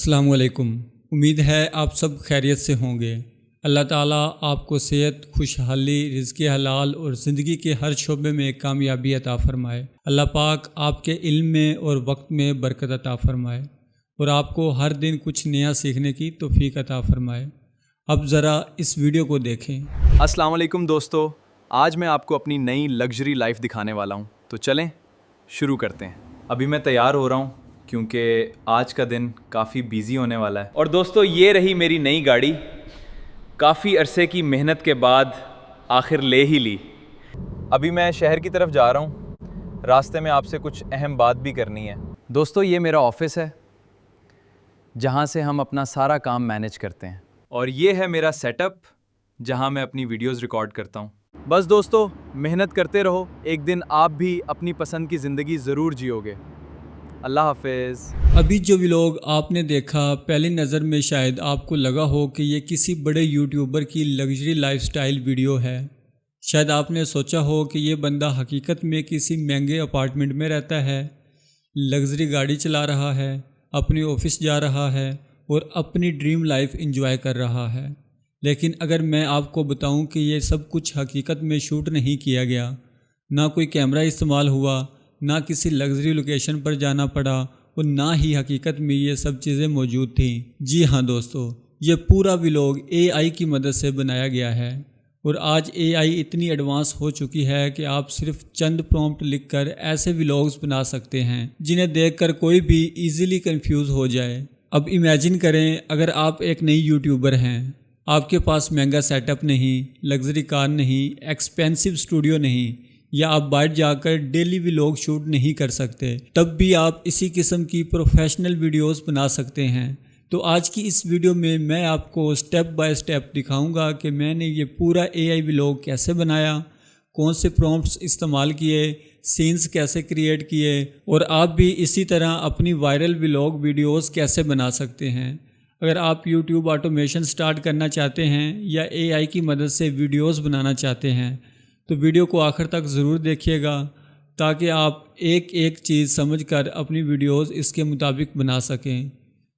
السلام علیکم۔ امید ہے آپ سب خیریت سے ہوں گے۔ اللہ تعالیٰ آپ کو صحت، خوشحالی، رزق حلال اور زندگی کے ہر شعبے میں کامیابی عطا فرمائے۔ اللہ پاک آپ کے علم میں اور وقت میں برکت عطا فرمائے اور آپ کو ہر دن کچھ نیا سیکھنے کی توفیق عطا فرمائے۔ اب ذرا اس ویڈیو کو دیکھیں۔ السلام علیکم دوستو، آج میں آپ کو اپنی نئی لگژری لائف دکھانے والا ہوں، تو چلیں شروع کرتے ہیں۔ ابھی میں تیار ہو رہا ہوں کیونکہ آج کا دن کافی بیزی ہونے والا ہے۔ اور دوستو، یہ رہی میری نئی گاڑی، کافی عرصے کی محنت کے بعد آخر لے ہی لی۔ ابھی میں شہر کی طرف جا رہا ہوں، راستے میں آپ سے کچھ اہم بات بھی کرنی ہے۔ دوستو، یہ میرا آفس ہے جہاں سے ہم اپنا سارا کام مینیج کرتے ہیں، اور یہ ہے میرا سیٹ اپ جہاں میں اپنی ویڈیوز ریکارڈ کرتا ہوں۔ بس دوستو، محنت کرتے رہو، ایک دن آپ بھی اپنی پسند کی زندگی ضرور جیو گے۔ اللہ حافظ۔ ابھی جو ویلوگ آپ نے دیکھا، پہلی نظر میں شاید آپ کو لگا ہو کہ یہ کسی بڑے یوٹیوبر کی لگژری لائف سٹائل ویڈیو ہے۔ شاید آپ نے سوچا ہو کہ یہ بندہ حقیقت میں کسی مہنگے اپارٹمنٹ میں رہتا ہے، لگژری گاڑی چلا رہا ہے، اپنے آفس جا رہا ہے اور اپنی ڈریم لائف انجوائے کر رہا ہے۔ لیکن اگر میں آپ کو بتاؤں کہ یہ سب کچھ حقیقت میں شوٹ نہیں کیا گیا، نہ کوئی کیمرہ استعمال ہوا، نہ کسی لگژری لوکیشن پر جانا پڑا اور نہ ہی حقیقت میں یہ سب چیزیں موجود تھیں۔ جی ہاں دوستو، یہ پورا ویلوگ اے آئی کی مدد سے بنایا گیا ہے، اور آج اے آئی اتنی ایڈوانس ہو چکی ہے کہ آپ صرف چند پرومپٹ لکھ کر ایسے ویلوگز بنا سکتے ہیں جنہیں دیکھ کر کوئی بھی ایزیلی کنفیوز ہو جائے۔ اب امیجن کریں، اگر آپ ایک نئی یوٹیوبر ہیں، آپ کے پاس مہنگا سیٹ اپ نہیں، لگژری کار نہیں، ایکسپینسو اسٹوڈیو نہیں، یا آپ باہر جا کر ڈیلی ویلوگ شوٹ نہیں کر سکتے، تب بھی آپ اسی قسم کی پروفیشنل ویڈیوز بنا سکتے ہیں۔ تو آج کی اس ویڈیو میں آپ کو سٹیپ بائی سٹیپ دکھاؤں گا کہ میں نے یہ پورا اے آئی ویلوگ کیسے بنایا، کون سے پرومپٹس استعمال کیے، سینز کیسے کریٹ کیے، اور آپ بھی اسی طرح اپنی وائرل ویلوگ ویڈیوز کیسے بنا سکتے ہیں۔ اگر آپ یوٹیوب آٹومیشن سٹارٹ کرنا چاہتے ہیں یا اے آئی کی مدد سے ویڈیوز بنانا چاہتے ہیں تو ویڈیو کو آخر تک ضرور دیکھیے گا، تاکہ آپ ایک ایک چیز سمجھ کر اپنی ویڈیوز اس کے مطابق بنا سکیں۔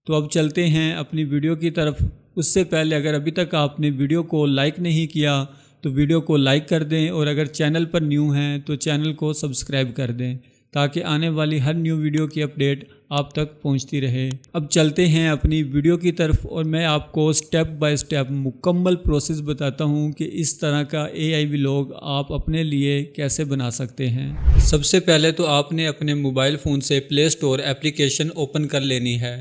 تو اب چلتے ہیں اپنی ویڈیو کی طرف۔ اس سے پہلے اگر ابھی تک آپ نے ویڈیو کو لائک نہیں کیا تو ویڈیو کو لائک کر دیں، اور اگر چینل پر نیو ہیں تو چینل کو سبسکرائب کر دیں، تاکہ آنے والی ہر نیو ویڈیو کی اپڈیٹ آپ تک پہنچتی رہے۔ اب چلتے ہیں اپنی ویڈیو کی طرف، اور میں آپ کو سٹیپ بائی سٹیپ مکمل پروسیس بتاتا ہوں کہ اس طرح کا اے آئی ویلوگ آپ اپنے لیے کیسے بنا سکتے ہیں۔ سب سے پہلے تو آپ نے اپنے موبائل فون سے پلے اسٹور ایپلیکیشن اوپن کر لینی ہے۔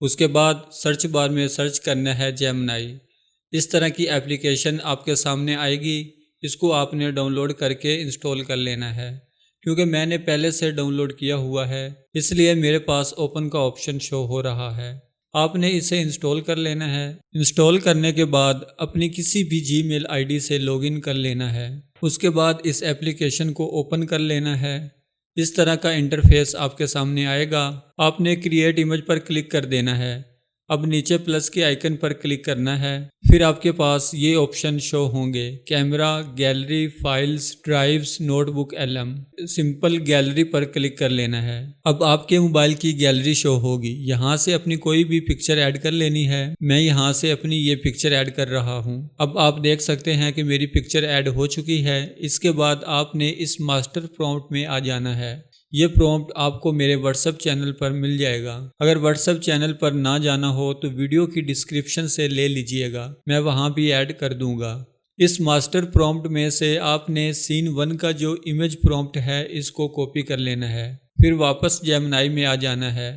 اس کے بعد سرچ بار میں سرچ کرنا ہے جیمنائی۔ اس طرح کی ایپلیکیشن آپ کے سامنے آئے گی، اس کو آپ نے ڈاؤن لوڈ کر کے انسٹال کر لینا ہے۔ کیونکہ میں نے پہلے سے ڈاؤن لوڈ کیا ہوا ہے، اس لیے میرے پاس اوپن کا آپشن شو ہو رہا ہے۔ آپ نے اسے انسٹال کر لینا ہے۔ انسٹال کرنے کے بعد اپنی کسی بھی جی میل آئی ڈی سے لاگ ان کر لینا ہے۔ اس کے بعد اس ایپلیکیشن کو اوپن کر لینا ہے۔ اس طرح کا انٹرفیس آپ کے سامنے آئے گا۔ آپ نے کریٹ امیج پر کلک کر دینا ہے۔ اب نیچے پلس کے آئیکن پر کلک کرنا ہے۔ پھر آپ کے پاس یہ آپشن شو ہوں گے: camera, gallery, files, drives, Notebook L M. Simple gallery پر کلک کر لینا ہے۔ اب آپ کے موبائل کی گیلری شو ہوگی، یہاں سے اپنی کوئی بھی پکچر ایڈ کر لینی ہے۔ میں یہاں سے اپنی یہ پکچر ایڈ کر رہا ہوں۔ اب آپ دیکھ سکتے ہیں کہ میری پکچر ایڈ ہو چکی ہے۔ اس کے بعد آپ نے اس ماسٹر پرومپٹ میں آ جانا ہے۔ یہ پرومپٹ آپ کو میرے واٹس ایپ چینل پر مل جائے گا۔ اگر واٹس ایپ چینل پر نہ جانا ہو تو ویڈیو کی ڈسکرپشن سے لے لیجئے گا، میں وہاں بھی ایڈ کر دوں گا۔ اس ماسٹر پرومپٹ میں سے آپ نے سین 1 کا جو امیج پرومپٹ ہے اس کو کاپی کر لینا ہے۔ پھر واپس جیمنائی میں آ جانا ہے،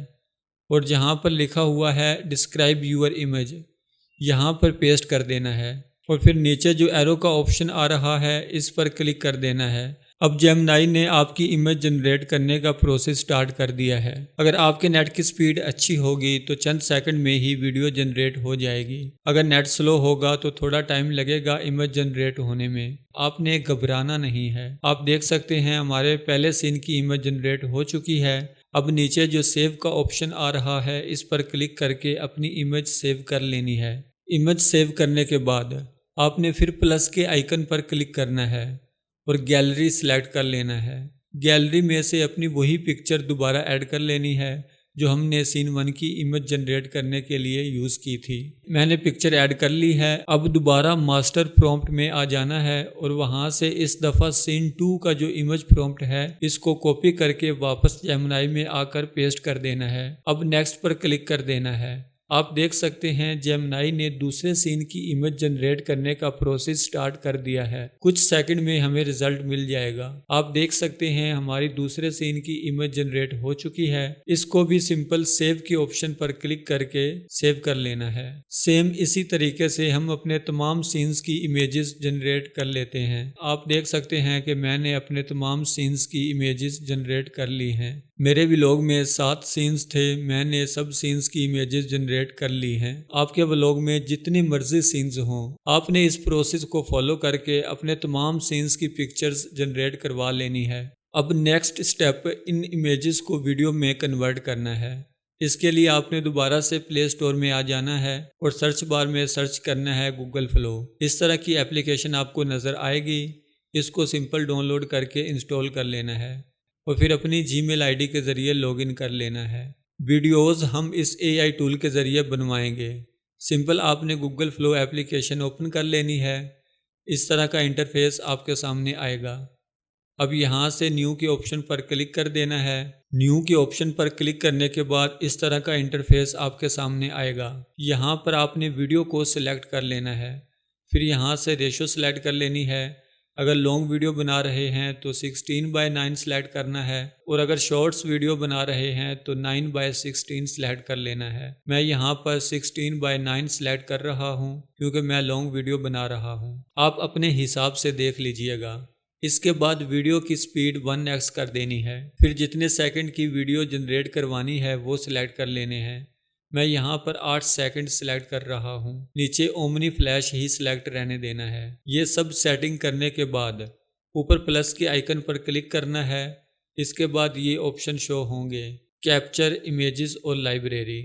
اور جہاں پر لکھا ہوا ہے ڈسکرائب یور امیج، یہاں پر پیسٹ کر دینا ہے، اور پھر نیچے جو ایرو کا آپشن آ رہا ہے اس پر کلک کر دینا ہے۔ اب جیمنائی نے آپ کی امیج جنریٹ کرنے کا پروسیس سٹارٹ کر دیا ہے۔ اگر آپ کے نیٹ کی سپیڈ اچھی ہوگی تو چند سیکنڈ میں ہی ویڈیو جنریٹ ہو جائے گی۔ اگر نیٹ سلو ہوگا تو تھوڑا ٹائم لگے گا امیج جنریٹ ہونے میں۔ آپ نے گھبرانا نہیں ہے۔ آپ دیکھ سکتے ہیں ہمارے پہلے سین کی امیج جنریٹ ہو چکی ہے۔ اب نیچے جو سیو کا آپشن آ رہا ہے اس پر کلک کر کے اپنی امیج سیو کر لینی ہے۔ امیج سیو کرنے کے بعد آپ نے پھر پلس کے آئیکن پر کلک کرنا ہے اور گیلری سلیکٹ کر لینا ہے۔ گیلری میں سے اپنی وہی پکچر دوبارہ ایڈ کر لینی ہے جو ہم نے سین 1 کی امیج جنریٹ کرنے کے لیے یوز کی تھی۔ میں نے پکچر ایڈ کر لی ہے۔ اب دوبارہ ماسٹر پرومپٹ میں آ جانا ہے اور وہاں سے اس دفعہ سین 2 کا جو امیج پرومپٹ ہے اس کو کاپی کر کے واپس جیمنائی میں آ کر پیسٹ کر دینا ہے۔ اب نیکسٹ پر کلک کر دینا ہے۔ آپ دیکھ سکتے ہیں جیمنائی نے دوسرے سین کی امیج جنریٹ کرنے کا پروسیس سٹارٹ کر دیا ہے۔ کچھ سیکنڈ میں ہمیں رزلٹ مل جائے گا۔ آپ دیکھ سکتے ہیں ہماری دوسرے سین کی امیج جنریٹ ہو چکی ہے۔ اس کو بھی سمپل سیو کے آپشن پر کلک کر کے سیو کر لینا ہے۔ سیم اسی طریقے سے ہم اپنے تمام سینز کی امیجز جنریٹ کر لیتے ہیں۔ آپ دیکھ سکتے ہیں کہ میں نے اپنے تمام سینز کی امیجز جنریٹ کر لی ہیں۔ میرے ولاگ میں 7 سینز تھے، میں نے سب سینز کی امیجز جنریٹ کر لی ہیں۔ آپ کے ولاگ میں جتنی مرضی سینز ہوں، آپ نے اس پروسیس کو فالو کر کے اپنے تمام سینز کی پکچرز جنریٹ کروا لینی ہے۔ اب نیکسٹ سٹیپ ان امیجز کو ویڈیو میں کنورٹ کرنا ہے۔ اس کے لیے آپ نے دوبارہ سے پلے اسٹور میں آ جانا ہے اور سرچ بار میں سرچ کرنا ہے گوگل فلو۔ اس طرح کی اپلیکیشن آپ کو نظر آئے گی۔ اس کو سمپل ڈاؤن لوڈ کر کے انسٹال کر لینا ہے اور پھر اپنی جی میل آئی ڈی کے ذریعے لاگ ان کر لینا ہے۔ ویڈیوز ہم اس اے آئی ٹول کے ذریعے بنوائیں گے۔ سمپل آپ نے گوگل فلو اپلیکیشن اوپن کر لینی ہے۔ اس طرح کا انٹرفیس آپ کے سامنے آئے گا۔ اب یہاں سے نیو کے آپشن پر کلک کر دینا ہے۔ نیو کے آپشن پر کلک کرنے کے بعد اس طرح کا انٹرفیس آپ کے سامنے آئے گا۔ یہاں پر آپ نے ویڈیو کو سلیکٹ کر لینا ہے، پھر یہاں سے ریشو سلیکٹ کر لینی ہے۔ اگر لانگ ویڈیو بنا رہے ہیں تو 16:9 سلیکٹ کرنا ہے اور اگر شارٹس ویڈیو بنا رہے ہیں تو 9:16 سلیکٹ کر لینا ہے۔ میں یہاں پر 16:9 سلیکٹ کر رہا ہوں کیونکہ میں لانگ ویڈیو بنا رہا ہوں۔ آپ اپنے حساب سے دیکھ لیجئے گا۔ اس کے بعد ویڈیو کی سپیڈ 1x کر دینی ہے، پھر جتنے سیکنڈ کی ویڈیو جنریٹ کروانی ہے وہ سلیکٹ کر لینے ہیں۔ میں یہاں پر 8 سیکنڈ سلیکٹ کر رہا ہوں۔ نیچے اومنی فلیش ہی سلیکٹ رہنے دینا ہے۔ یہ سب سیٹنگ کرنے کے بعد اوپر پلس کے آئیکن پر کلک کرنا ہے۔ اس کے بعد یہ آپشن شو ہوں گے، کیپچر امیجز اور لائبریری۔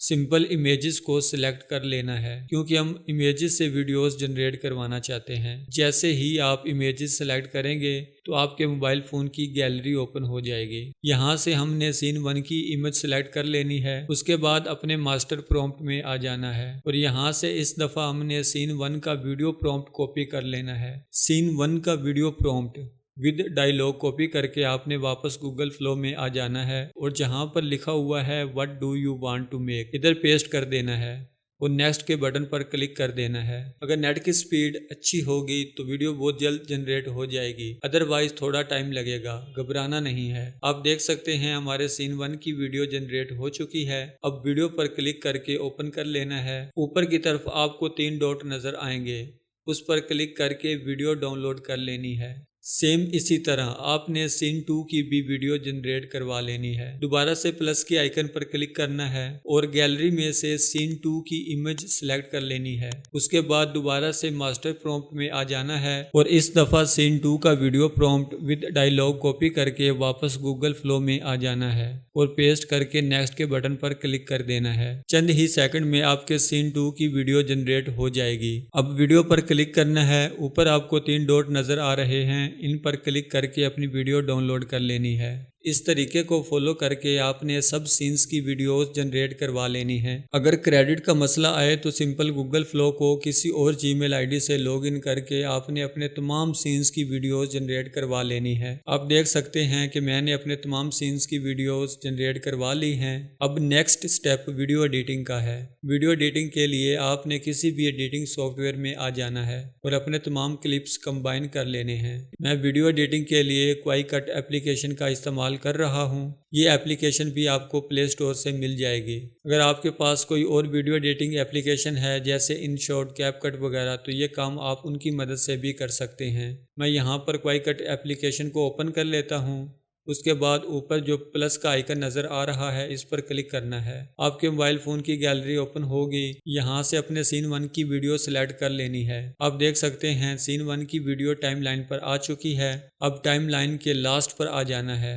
سمپل امیجز کو سلیکٹ کر لینا ہے کیونکہ ہم امیجز سے ویڈیوز جنریٹ کروانا چاہتے ہیں۔ جیسے ہی آپ امیجز سلیکٹ کریں گے تو آپ کے موبائل فون کی گیلری اوپن ہو جائے گی۔ یہاں سے ہم نے سین 1 کی امیج سلیکٹ کر لینی ہے۔ اس کے بعد اپنے ماسٹر پرومپٹ میں آ جانا ہے اور یہاں سے اس دفعہ ہم نے سین 1 کا ویڈیو پرومپٹ کاپی کر لینا ہے۔ سین 1 کا video prompt with dialogue copy کر کے آپ نے واپس گوگل فلو میں آ جانا ہے اور جہاں پر لکھا ہوا ہے what do you want to make ادھر پیسٹ کر دینا ہے اور نیکسٹ کے بٹن پر کلک کر دینا ہے۔ اگر نیٹ کی سپیڈ اچھی ہوگی تو ویڈیو بہت جلد جنریٹ ہو جائے گی، ادروائز تھوڑا ٹائم لگے گا، گھبرانا نہیں ہے۔ آپ دیکھ سکتے ہیں ہمارے سین 1 کی ویڈیو جنریٹ ہو چکی ہے۔ اب ویڈیو پر کلک کر کے اوپن کر لینا ہے۔ اوپر کی طرف آپ کو 3 ڈاٹ نظر آئیں گے، اس پر کلک کر کے ویڈیو ڈاؤن لوڈ کر لینی ہے۔ سیم اسی طرح آپ نے سین 2 کی بھی ویڈیو جنریٹ کروا لینی ہے۔ دوبارہ سے پلس کے آئیکن پر کلک کرنا ہے اور گیلری میں سے سین 2 کی امیج سلیکٹ کر لینی ہے۔ اس کے بعد دوبارہ سے ماسٹر پرومپٹ میں آ جانا ہے اور اس دفعہ سین 2 کا video prompt with dialogue copy کر کے واپس گوگل فلو میں آ جانا ہے اور پیسٹ کر کے نیکسٹ کے بٹن پر کلک کر دینا ہے۔ چند ہی سیکنڈ میں آپ کے سین 2 کی ویڈیو جنریٹ ہو جائے گی۔ اب ویڈیو پر کلک کرنا ہے، اوپر آپ کو 3 ڈاٹ نظر آ رہے ہیں، ان پر کلک کر کے اپنی ویڈیو ڈاؤن لوڈ کر لینی ہے۔ اس طریقے کو فالو کر کے آپ نے سب سینز کی ویڈیوز جنریٹ کروا لینی ہیں۔ اگر کریڈٹ کا مسئلہ آئے تو سمپل گوگل فلو کو کسی اور جی میل آئی ڈی سے لاگ ان کر کے آپ نے اپنے تمام سینز کی ویڈیوز جنریٹ کروا لینی ہے۔ آپ دیکھ سکتے ہیں کہ میں نے اپنے تمام سینز کی ویڈیوز جنریٹ کروا لی ہیں۔ اب نیکسٹ سٹیپ ویڈیو ایڈیٹنگ کا ہے۔ ویڈیو ایڈیٹنگ کے لیے آپ نے کسی بھی ایڈیٹنگ سافٹ ویئر میں آ جانا ہے اور اپنے تمام کلپس کمبائن کر لینے ہیں۔ میں ویڈیو ایڈیٹنگ کے لیے کوئی کٹ اپلیکیشن کا استعمال کر رہا ہوں۔ یہ اپلیکیشن بھی آپ کو پلے اسٹور سے مل جائے گی۔ اگر آپ کے پاس کوئی اور ویڈیو ایڈیٹنگ اپلیکیشن ہے جیسے ان شاٹ، کیپ کٹ وغیرہ تو یہ کام آپ ان کی مدد سے بھی کر سکتے ہیں۔ میں یہاں پر کوئی کٹ اپلیکیشن کو اوپن کر لیتا ہوں۔ اس کے بعد اوپر جو پلس کا آئیکن نظر آ رہا ہے اس پر کلک کرنا ہے۔ آپ کے موبائل فون کی گیلری اوپن ہوگی، یہاں سے اپنے سین 1 کی ویڈیو سلیکٹ کر لینی ہے۔ آپ دیکھ سکتے ہیں سین 1 کی ویڈیو ٹائم لائن پر آ چکی ہے۔ اب ٹائم لائن کے لاسٹ پر آ جانا ہے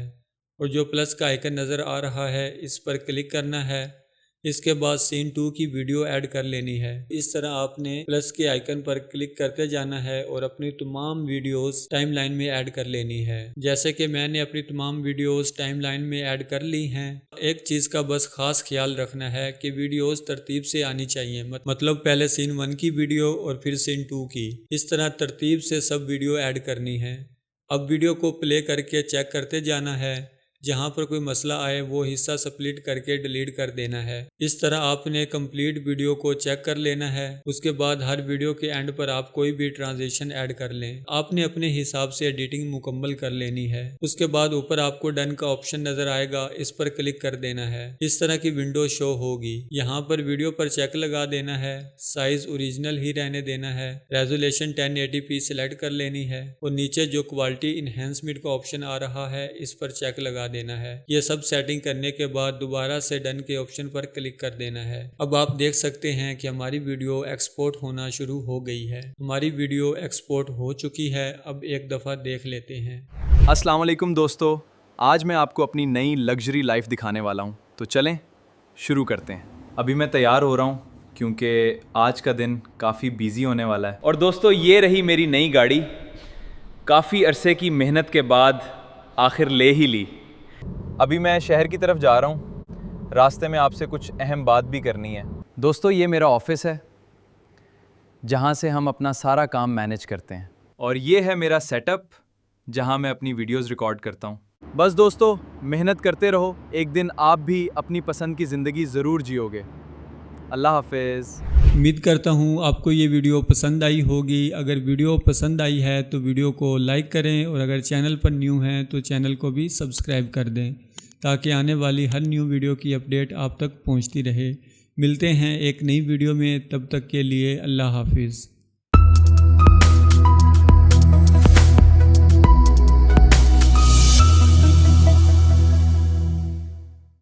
اور جو پلس کا آئیکن نظر آ رہا ہے اس پر کلک کرنا ہے۔ اس کے بعد سین 2 کی ویڈیو ایڈ کر لینی ہے۔ اس طرح آپ نے پلس کے آئیکن پر کلک کرتے جانا ہے اور اپنی تمام ویڈیوز ٹائم لائن میں ایڈ کر لینی ہے۔ جیسے کہ میں نے اپنی تمام ویڈیوز ٹائم لائن میں ایڈ کر لی ہیں۔ ایک چیز کا بس خاص خیال رکھنا ہے کہ ویڈیوز ترتیب سے آنی چاہیے، مطلب پہلے سین 1 کی ویڈیو اور پھر سین 2 کی، اس طرح ترتیب سے سب ویڈیو ایڈ کرنی ہے۔ اب ویڈیو کو پلے کر کے چیک کرتے جانا ہے، جہاں پر کوئی مسئلہ آئے وہ حصہ سپلٹ کر کے ڈیلیٹ کر دینا ہے۔ اس طرح آپ نے کمپلیٹ ویڈیو کو چیک کر لینا ہے۔ اس کے بعد ہر ویڈیو کے اینڈ پر آپ کوئی بھی ٹرانزیشن ایڈ کر لیں۔ آپ نے اپنے حساب سے ایڈیٹنگ مکمل کر لینی ہے۔ اس کے بعد اوپر آپ کو ڈن کا آپشن نظر آئے گا، اس پر کلک کر دینا ہے۔ اس طرح کی ونڈو شو ہوگی۔ یہاں پر ویڈیو پر چیک لگا دینا ہے، سائز اوریجنل ہی رہنے دینا ہے، ریزولیشن 1080p سلیکٹ کر لینی ہے اور نیچے جو کوالٹی انہینسمنٹ کا آپشن آ رہا ہے اس پر چیک لگا دینا ہے۔ یہ سب سیٹنگ کرنے کے بعد دوبارہ سے ڈن کے آپشن پر کلک کر دینا ہے۔ اب آپ دیکھ سکتے ہیں کہ ہماری ویڈیو ایکسپورٹ ہونا شروع ہو گئی ہے۔ ہماری ویڈیو ایکسپورٹ ہو چکی ہے۔ اب ایک دفعہ دیکھ لیتے ہیں۔ السلام علیکم دوستو، آج میں آپ کو اپنی نئی لگژری لائف دکھانے والا ہوں، تو چلیں شروع کرتے ہیں۔ ابھی میں تیار ہو رہا ہوں کیونکہ آج کا دن کافی بیزی ہونے والا ہے۔ اور دوستو، یہ رہی میری نئی گاڑی، کافی عرصے کی محنت کے بعد آخر لے ہی لی۔ ابھی میں شہر کی طرف جا رہا ہوں، راستے میں آپ سے کچھ اہم بات بھی کرنی ہے۔ دوستو، یہ میرا آفس ہے جہاں سے ہم اپنا سارا کام مینیج کرتے ہیں، اور یہ ہے میرا سیٹ اپ جہاں میں اپنی ویڈیوز ریکارڈ کرتا ہوں۔ بس دوستو، محنت کرتے رہو، ایک دن آپ بھی اپنی پسند کی زندگی ضرور جیو گے۔ اللہ حافظ۔ امید کرتا ہوں آپ کو یہ ویڈیو پسند آئی ہوگی۔ اگر ویڈیو پسند آئی ہے تو ویڈیو کو لائک کریں، اور اگر چینل پر نیو ہیں تو چینل کو بھی سبسکرائب کر دیں تاکہ آنے والی ہر نیو ویڈیو کی اپڈیٹ آپ تک پہنچتی رہے۔ ملتے ہیں ایک نئی ویڈیو میں، تب تک کے لیے اللہ حافظ۔